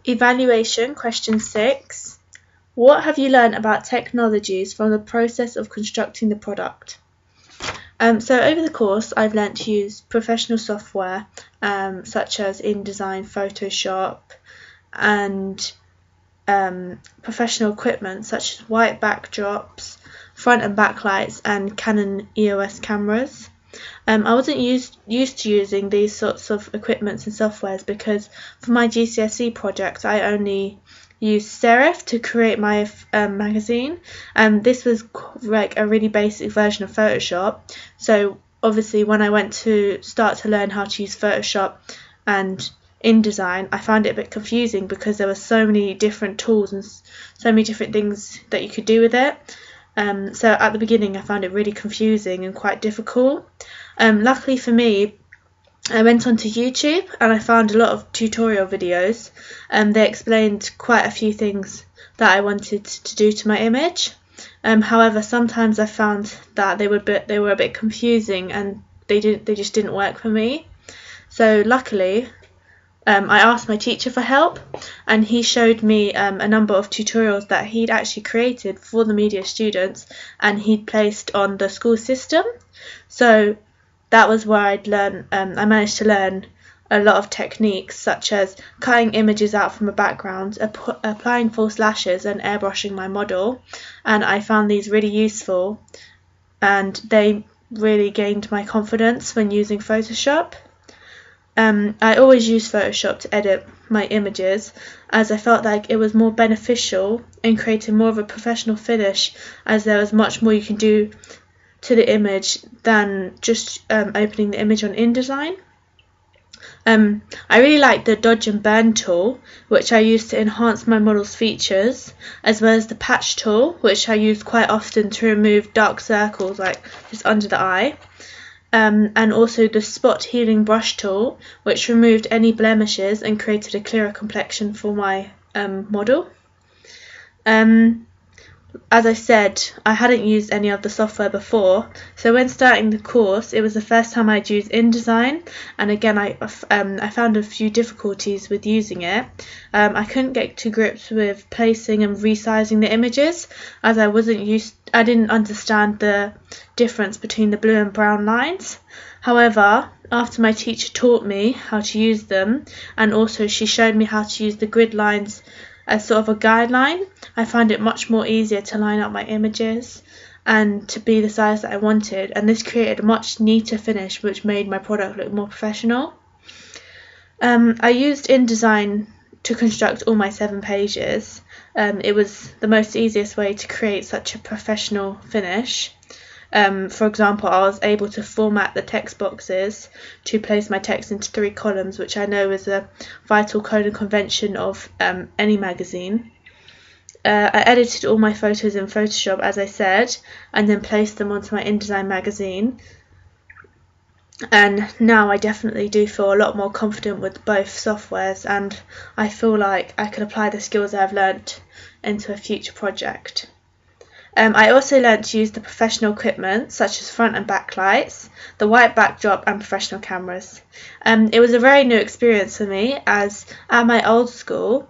Evaluation question 6. What have you learned about technologies from the process of constructing the product? So over the course I've learnt to use professional software such as InDesign, Photoshop, and professional equipment such as white backdrops, front and back lights, and Canon EOS cameras. I wasn't used to using these sorts of equipments and softwares because for my GCSE project I only used Serif to create my magazine, and this was like a really basic version of Photoshop. So obviously when I went to start to learn how to use Photoshop and InDesign, I found it a bit confusing because there were so many different tools and so many different things that you could do with it. So at the beginning I found it really confusing and quite difficult. Luckily for me, I went onto YouTube and I found a lot of tutorial videos, and they explained quite a few things that I wanted to do to my image. However, sometimes I found that they were a bit confusing and they just didn't work for me. So luckily, I asked my teacher for help, and he showed me a number of tutorials that he'd actually created for the media students and he'd placed on the school system. So that was where I managed to learn a lot of techniques such as cutting images out from a background, applying false lashes, and airbrushing my model, and I found these really useful and they really gained my confidence when using Photoshop. I always use Photoshop to edit my images as I felt like it was more beneficial in creating more of a professional finish, as there was much more you can do to the image than just opening the image on InDesign. I really like the dodge and burn tool, which I use to enhance my model's features, as well as the patch tool, which I use quite often to remove dark circles like just under the eye, and also the spot healing brush tool, which removed any blemishes and created a clearer complexion for my model. As I said, I hadn't used any of the software before, so when starting the course it was the first time I'd used InDesign, and again I found a few difficulties with using it. I couldn't get to grips with placing and resizing the images, as I didn't understand the difference between the blue and brown lines. However, after my teacher taught me how to use them, and also she showed me how to use the grid lines as sort of a guideline, I find it much more easier to line up my images and to be the size that I wanted, and this created a much neater finish which made my product look more professional. I used InDesign to construct all my 7 pages. It was the most easiest way to create such a professional finish. For example, I was able to format the text boxes to place my text into 3 columns, which I know is a vital code and convention of any magazine. I edited all my photos in Photoshop, as I said, and then placed them onto my InDesign magazine. And now I definitely do feel a lot more confident with both softwares, and I feel like I can apply the skills I've learnt into a future project. I also learnt to use the professional equipment such as front and back lights, the white backdrop, and professional cameras. It was a very new experience for me, as at my old school,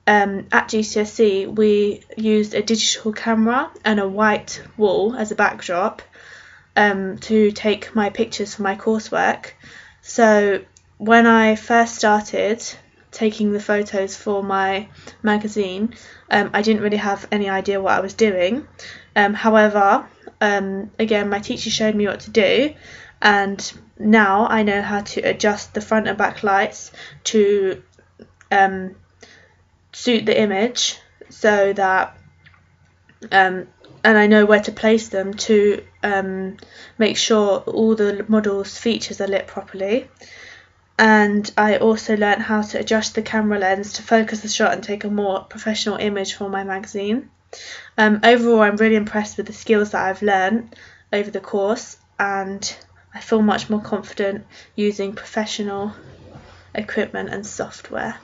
at GCSE, we used a digital camera and a white wall as a backdrop to take my pictures for my coursework. So when I first started taking the photos for my magazine, I didn't really have any idea what I was doing. However, again, my teacher showed me what to do, and now I know how to adjust the front and back lights to suit the image, so that and I know where to place them to make sure all the model's features are lit properly. And I also learnt how to adjust the camera lens to focus the shot and take a more professional image for my magazine. Overall, I'm really impressed with the skills that I've learnt over the course, and I feel much more confident using professional equipment and software.